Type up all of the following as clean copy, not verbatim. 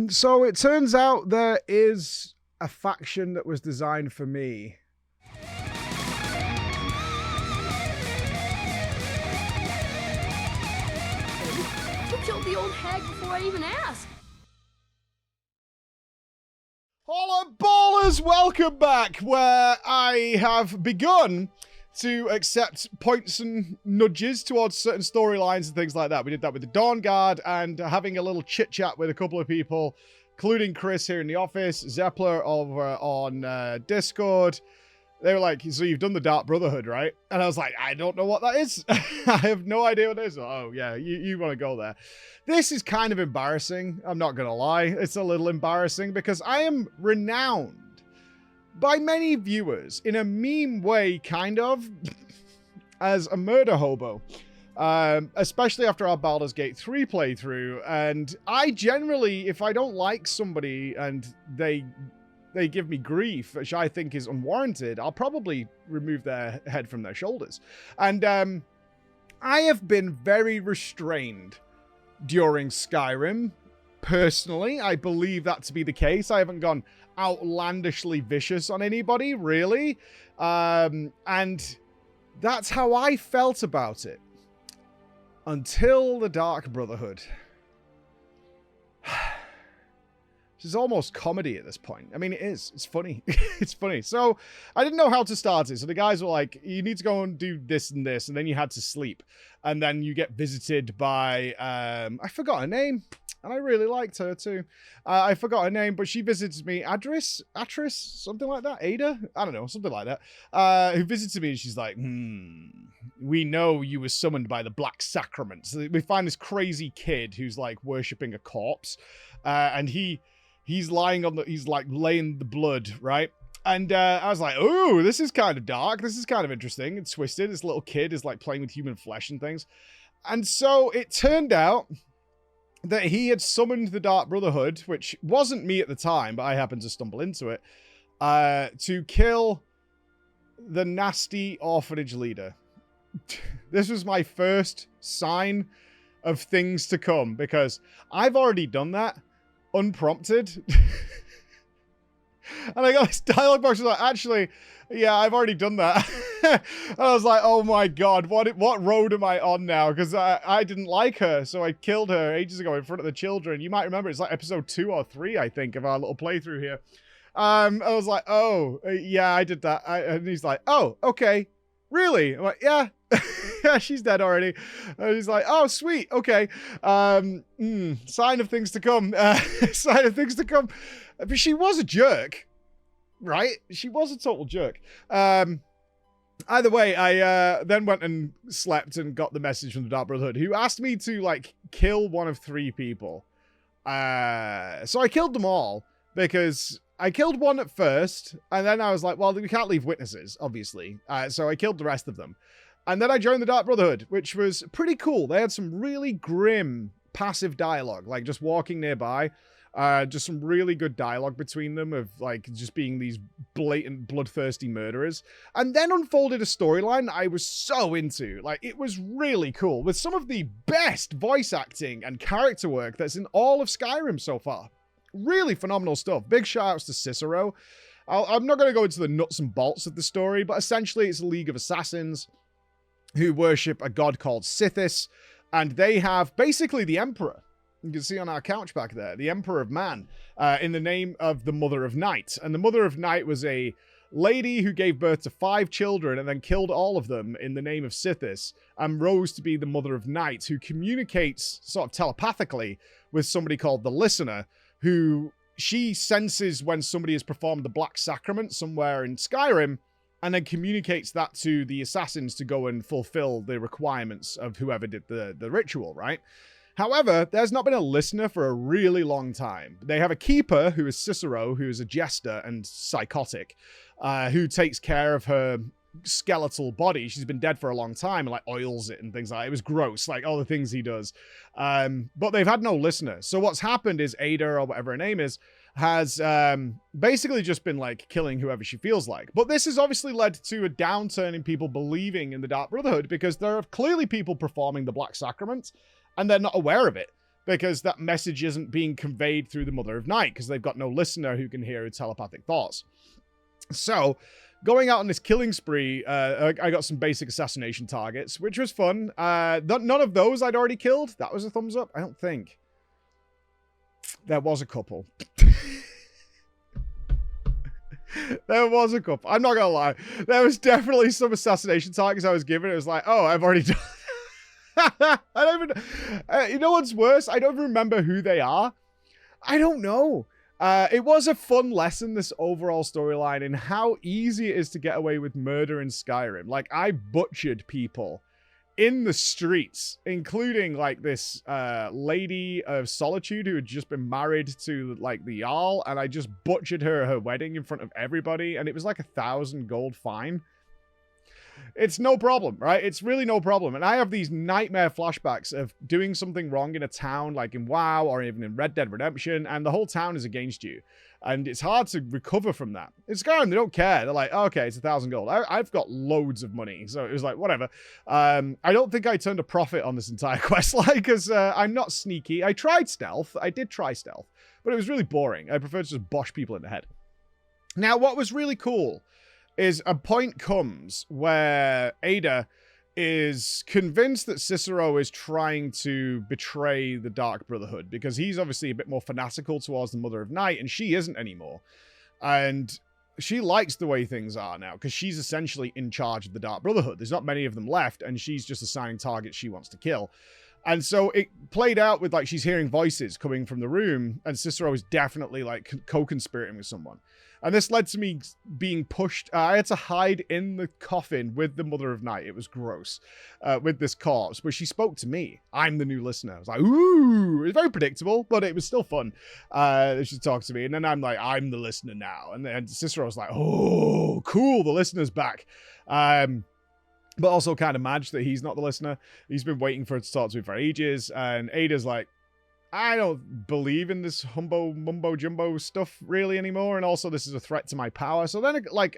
So it turns out there is a faction that was designed for me. You killed the old hag before I even asked. Holla ballers, welcome back, where I have begun to accept points and nudges towards certain storylines and things like that. We did that with the Dawn Guard and having a little chit-chat with a couple of people, including Chris here in the office, Zeppler over on Discord. They were like, so you've done the Dark Brotherhood, right? And I was like, I don't know what that is. I have no idea what it is. Oh, yeah, you want to go there. This is kind of embarrassing. I'm not going to lie. It's a little embarrassing because I am renowned by many viewers in a meme way, kind of, as a murder hobo. Especially after our Baldur's Gate 3 playthrough. And I generally, if I don't like somebody and they give me grief, which I think is unwarranted, I'll probably remove their head from their shoulders. And I have been very restrained during Skyrim. Personally, I believe that to be the case. I haven't gone outlandishly vicious on anybody, really. And that's how I felt about it. Until the Dark Brotherhood. This is almost comedy at this point. I mean, it is. It's funny. It's funny. So, I didn't know how to start it. So the guys were like, you need to go and do this and this. And then you had to sleep. And then you get visited by, I forgot her name. And I really liked her too. I forgot her name, but she visits me. Atris, something like that. Ada? I don't know, something like that. Who visits me and she's like, we know you were summoned by the Black Sacrament. So we find this crazy kid who's like worshipping a corpse. And he's lying on the, he's like laying the blood, right? And I was like, oh, this is kind of dark. This is kind of interesting and twisted. This little kid is like playing with human flesh and things. And so it turned out that he had summoned the Dark Brotherhood, which wasn't me at the time, but I happened to stumble into it, to kill the nasty orphanage leader. This was my first sign of things to come, because I've already done that, unprompted. And I got this dialogue box was like, actually, yeah, I've already done that. And I was like, oh my god, what road am I on now? Because I didn't like her, so I killed her ages ago in front of the children. You might remember, it's like episode 2 or 3, I think, of our little playthrough here. I was like, oh, yeah, I did that. And he's like, oh, okay, really? I'm like, yeah. Yeah, she's dead already. And he's like, oh, sweet, okay. Sign of things to come. Sign of things to come. But she was a jerk, right? She was a total jerk. Either way, I then went and slept and got the message from the Dark Brotherhood, who asked me to, like, kill one of 3 people. So I killed them all, because I killed one at first, and then I was like, well, we can't leave witnesses, obviously. So I killed the rest of them. And then I joined the Dark Brotherhood, which was pretty cool. They had some really grim, passive dialogue, like just walking nearby. Just some really good dialogue between them of, like, just being these blatant, bloodthirsty murderers. And then unfolded a storyline I was so into. Like, it was really cool, with some of the best voice acting and character work that's in all of Skyrim so far. Really phenomenal stuff. Big shout-outs to Cicero. I'm not going to go into the nuts and bolts of the story, but essentially it's a league of assassins who worship a god called Sithis, and they have basically the Emperor. You can see on our couch back there, the Emperor of Man, in the name of the Mother of Night. And the Mother of Night was a lady who gave birth to 5 children and then killed all of them in the name of Sithis, and rose to be the Mother of Night, who communicates sort of telepathically with somebody called the Listener, who she senses when somebody has performed the Black Sacrament somewhere in Skyrim, and then communicates that to the assassins to go and fulfill the requirements of whoever did the ritual, right? However, there's not been a listener for a really long time. They have a keeper, who is Cicero, who is a jester and psychotic, who takes care of her skeletal body. She's been dead for a long time and, like, oils it and things like that. It was gross, like, all the things he does. But they've had no listener. So what's happened is Ada, or whatever her name is, has basically just been, like, killing whoever she feels like. But this has obviously led to a downturn in people believing in the Dark Brotherhood, because there are clearly people performing the Black Sacrament, and they're not aware of it. because that message isn't being conveyed through the Mother of Night, because they've got no listener who can hear her telepathic thoughts. So, going out on this killing spree, I got some basic assassination targets, which was fun. None of those I'd already killed. That was a thumbs up? I don't think. There was a couple. There was a couple. I'm not gonna lie. There was definitely some assassination targets I was given. It was like, oh, I've already done. I don't even. You know what's worse? I don't even remember who they are. I don't know. It was a fun lesson, this overall storyline, in how easy it is to get away with murder in Skyrim. Like, I butchered people in the streets, including, like, this lady of Solitude who had just been married to, like, the Jarl, and I just butchered her at her wedding in front of everybody, and it was like 1,000 gold fine. It's no problem, right? It's really no problem. And I have these nightmare flashbacks of doing something wrong in a town, like in WoW or even in Red Dead Redemption, and the whole town is against you. And it's hard to recover from that. In Skyrim, they don't care. They're like, oh, okay, it's 1,000 gold. I've got loads of money. So it was like, whatever. I don't think I turned a profit on this entire questline because I'm not sneaky. I tried stealth. I did try stealth, but it was really boring. I prefer to just bosh people in the head. Now, what was really cool is a point comes where Ada is convinced that Cicero is trying to betray the Dark Brotherhood because he's obviously a bit more fanatical towards the Mother of Night, and she isn't anymore. And she likes the way things are now because she's essentially in charge of the Dark Brotherhood. There's not many of them left, and she's just assigning targets she wants to kill. And so it played out with, like, she's hearing voices coming from the room, and Cicero is definitely, like, co-conspirating with someone. And this led to me being pushed. I had to hide in the coffin with the Mother of Night. It was gross with this corpse. But she spoke to me. I'm the new listener. I was like, ooh. It was very predictable, but it was still fun. She talked to me. And then I'm like, I'm the listener now. And then Cicero was like, oh, cool. The listener's back. But also kind of mad that he's not the listener. He's been waiting for her to talk to me for ages. And Ada's like, I don't believe in this mumbo-jumbo stuff really anymore, and also this is a threat to my power. So then, like,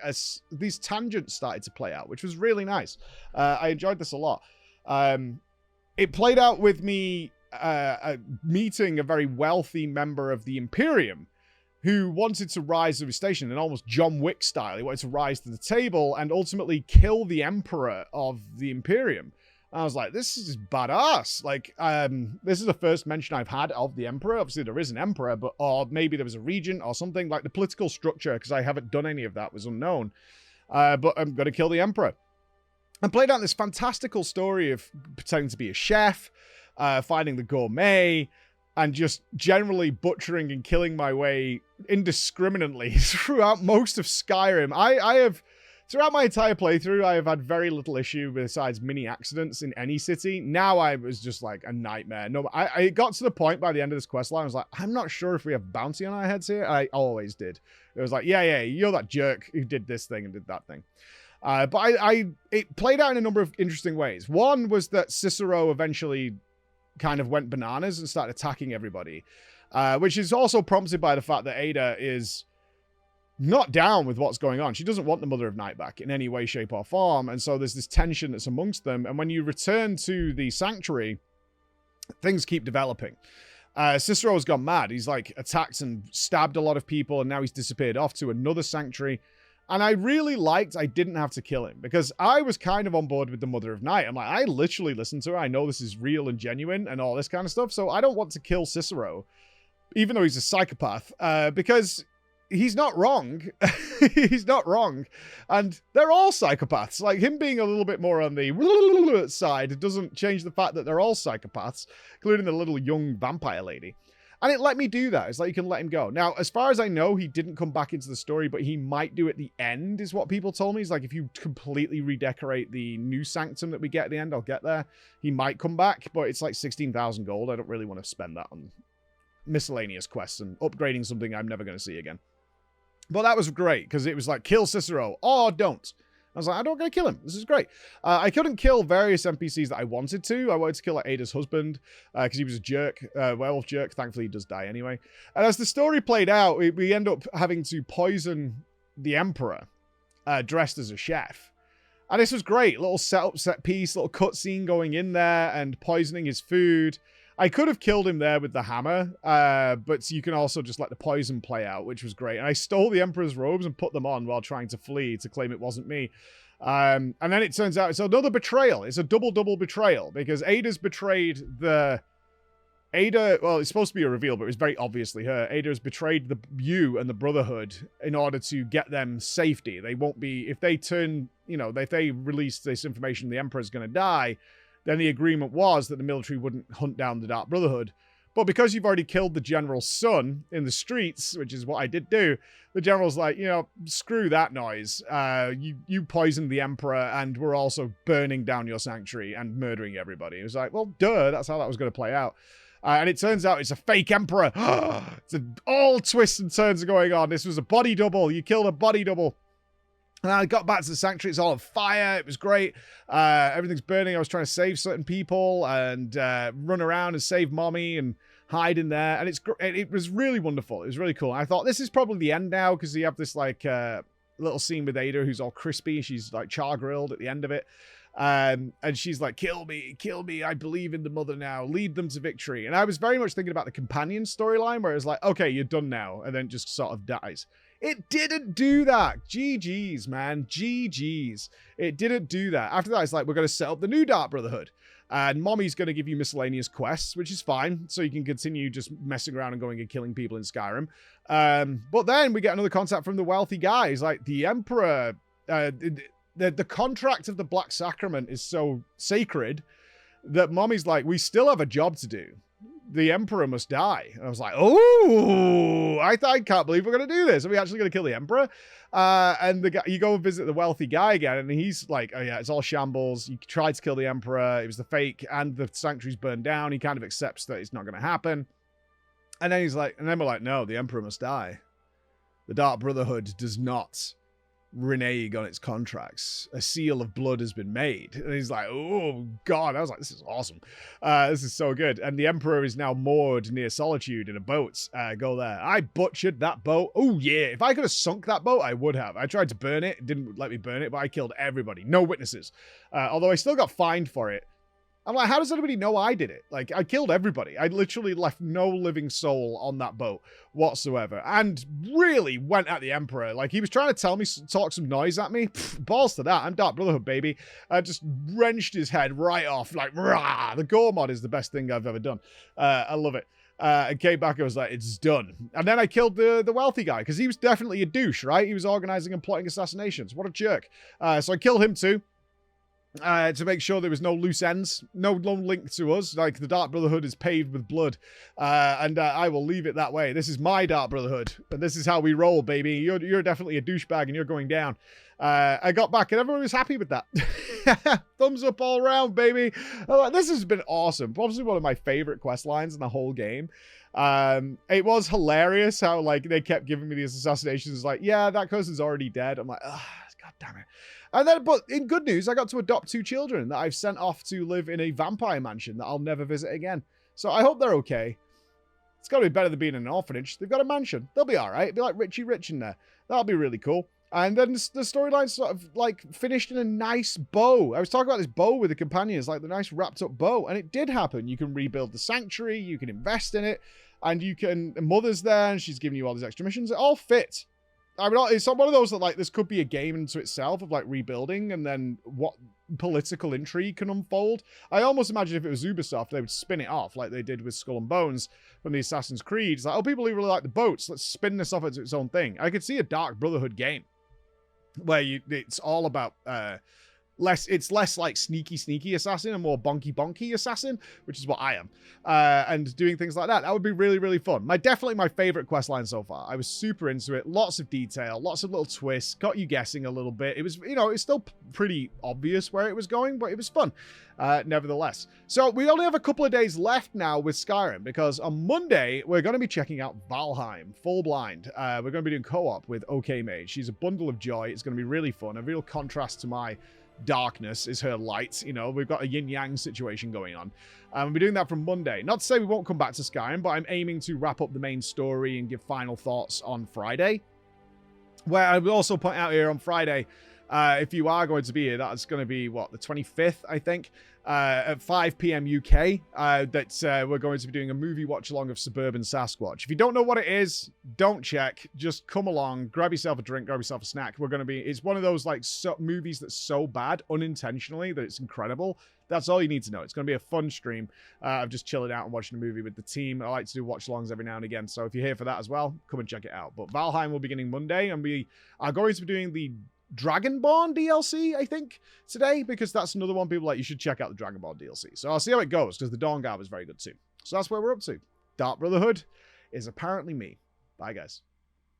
these tangents started to play out, which was really nice. I enjoyed this a lot. It played out with me meeting a very wealthy member of the Imperium who wanted to rise to his station in almost John Wick style. He wanted to rise to the table and ultimately kill the Emperor of the Imperium. I was like, this is badass. Like, this is the first mention I've had of the Emperor. Obviously, there is an Emperor, but or maybe there was a regent or something. Like, the political structure, because I haven't done any of that, was unknown. But I'm going to kill the Emperor. And played out this fantastical story of pretending to be a chef, finding the gourmet, and just generally butchering and killing my way indiscriminately throughout most of Skyrim. I have... Throughout my entire playthrough, I have had very little issue besides mini accidents in any city. Now I was just like a nightmare. No, I got to the point by the end of this questline, I was like, I'm not sure if we have bounty on our heads here. I always did. It was like, yeah, you're that jerk who did this thing and did that thing. But it played out in a number of interesting ways. One was that Cicero eventually kind of went bananas and started attacking everybody, which is also prompted by the fact that Ada is not down with what's going on. She doesn't want the Mother of Night back in any way, shape, or form. And so there's this tension that's amongst them. And when you return to the sanctuary, things keep developing. Cicero's gone mad. He's like attacked and stabbed a lot of people, and now he's disappeared off to another sanctuary. And I really liked I didn't have to kill him, because I was kind of on board with the Mother of Night. I'm like, I literally listened to her. I know this is real and genuine and all this kind of stuff. So I don't want to kill Cicero, even though he's a psychopath, because he's not wrong. He's not wrong. And they're all psychopaths. Like, him being a little bit more on the side doesn't change the fact that they're all psychopaths, including the little young vampire lady. And it let me do that. It's like you can let him go. Now, as far as I know, he didn't come back into the story, but he might do at the end, is what people told me. It's like, if you completely redecorate the new sanctum that we get at the end, I'll get there. He might come back, but it's like 16,000 gold. I don't really want to spend that on miscellaneous quests and upgrading something I'm never going to see again. But that was great, because it was like, kill Cicero, or don't. I was like, I'm not going to kill him. This is great. I couldn't kill various NPCs that I wanted to. I wanted to kill like, Ada's husband, because he was a jerk, werewolf jerk. Thankfully, he does die anyway. And as the story played out, we end up having to poison the Emperor, dressed as a chef. And this was great. Little setup, set piece, little cutscene going in there and poisoning his food. I could have killed him there with the hammer, but you can also just let the poison play out, which was great. And I stole the Emperor's robes and put them on while trying to flee to claim it wasn't me. And then it turns out it's another betrayal. It's a double betrayal because Ada's betrayed the... Ada, well, it's supposed to be a reveal, but it was very obviously her. Ada has betrayed you and the Brotherhood in order to get them safety. They won't be... If they turn... You know, if they release this information, the Emperor's going to die... Then the agreement was that the military wouldn't hunt down the Dark Brotherhood. But because you've already killed the general's son in the streets, which is what I did do, the general's like, you know, screw that noise. You poisoned the Emperor, and we're also burning down your sanctuary and murdering everybody. It was like, well, duh, that's how that was going to play out. And it turns out it's a fake Emperor. All twists and turns are going on. This was a body double. You killed a body double. And I got back to the sanctuary. It's all on fire. It was great. Everything's burning. I was trying to save certain people and run around and save mommy and hide in there. And it was really wonderful. It was really cool. I thought this is probably the end now because you have this like little scene with Ada who's all crispy. She's like char grilled at the end of it. And she's like, kill me. I believe in the mother now. Lead them to victory. And I was very much thinking about the companion storyline where it was like, okay, you're done now. And then just sort of dies. It didn't do that. GG's, man. GG's. It didn't do that. After that, it's like, we're going to set up the new Dark Brotherhood. And Mommy's going to give you miscellaneous quests, which is fine. So you can continue just messing around and going and killing people in Skyrim. But then we get another contact from the wealthy guy. He's like, the Emperor... The contract of the Black Sacrament is so sacred that Mommy's like, we still have a job to do. The Emperor must die. And I was like, oh, I can't believe we're going to do this. Are we actually going to kill the Emperor? And the guy, you go and visit the wealthy guy again, and he's like, oh yeah, it's all shambles. You tried to kill the Emperor. It was the fake, and the sanctuary's burned down. He kind of accepts that it's not going to happen. And then he's like, and then we're like, no, the Emperor must die. The Dark Brotherhood does not renege on its contracts. A seal of blood has been made. And he's like, oh god. I was like, this is awesome. This is so good. And the Emperor is now moored near Solitude in a boat. Go there. I butchered that boat. Oh yeah, if I could have sunk that boat, I would have. I tried to burn it. It didn't let me burn it, but I killed everybody. No witnesses. Although I still got fined for it. I'm like, how does anybody know I did it? Like, I killed everybody. I literally left no living soul on that boat whatsoever. And really went at the Emperor. Like, he was trying to talk some noise at me. Pfft, balls to that. I'm Dark Brotherhood, baby. I just wrenched his head right off. Like, rah! The gore mod is the best thing I've ever done. I love it. And came back and was like, it's done. And then I killed the wealthy guy, because he was definitely a douche, right? He was organizing and plotting assassinations. What a jerk. So I killed him too. To make sure there was no loose ends, no link to us. Like, the Dark Brotherhood is paved with blood, and I will leave it that way. This is my Dark Brotherhood, and this is how we roll, baby. You're definitely a douchebag, and you're going down. I got back, and everyone was happy with that. Thumbs up all around, baby. Like, this has been awesome. Probably one of my favorite quest lines in the whole game. It was hilarious how, like, they kept giving me these assassinations. Like, yeah, that person's already dead. I'm like, god damn it. And then, but in good news, I got to adopt 2 children that I've sent off to live in a vampire mansion that I'll never visit again. So I hope they're okay. It's got to be better than being in an orphanage. They've got a mansion. They'll be all right. It'll be like Richie Rich in there. That'll be really cool. And then the storyline sort of like finished in a nice bow. I was talking about this bow with the companions, like the nice wrapped up bow. And it did happen. You can rebuild the sanctuary. You can invest in it. And you can, Mother's there and she's giving you all these extra missions. It all fit. I mean, it's not one of those that, like, this could be a game into itself of, like, rebuilding and then what political intrigue can unfold. I almost imagine if it was Ubisoft, they would spin it off like they did with Skull and Bones from the Assassin's Creed. It's like, oh, people who really like the boats, let's spin this off into its own thing. I could see a Dark Brotherhood game where it's all about... It's less like sneaky assassin and more bonky assassin, which is what I am. And doing things like that. That would be really, really fun. Definitely my favorite questline so far. I was super into it. Lots of detail, lots of little twists, got you guessing a little bit. It was, it's still pretty obvious where it was going, but it was fun. Nevertheless. So we only have a couple of days left now with Skyrim, because on Monday, we're going to be checking out Valheim, full blind. We're going to be doing co-op with OK Mage. She's a bundle of joy. It's going to be really fun. A real contrast to my darkness is her light. We've got a yin-yang situation going on. We'll be doing that from Monday. Not to say we won't come back to Skyrim, but I'm aiming to wrap up the main story and give final thoughts on Friday. Where I will also point out here on Friday, If you are going to be here, that's going to be, what, the 25th, I think, at 5 p.m. UK, we're going to be doing a movie watch-along of Suburban Sasquatch. If you don't know what it is, don't check. Just come along, grab yourself a drink, grab yourself a snack. It's one of those, like, movies that's so bad, unintentionally, that it's incredible. That's all you need to know. It's going to be a fun stream of just chilling out and watching a movie with the team. I like to do watch-alongs every now and again, so if you're here for that as well, come and check it out. But Valheim will be beginning Monday, and we are going to be doing the Dragonborn DLC, I think, today, because that's another one people like. You should check out the Dragonborn DLC. So I'll see how it goes, because the Dawn Guard was very good too. So that's where we're up to. Dark Brotherhood is apparently me. Bye, guys.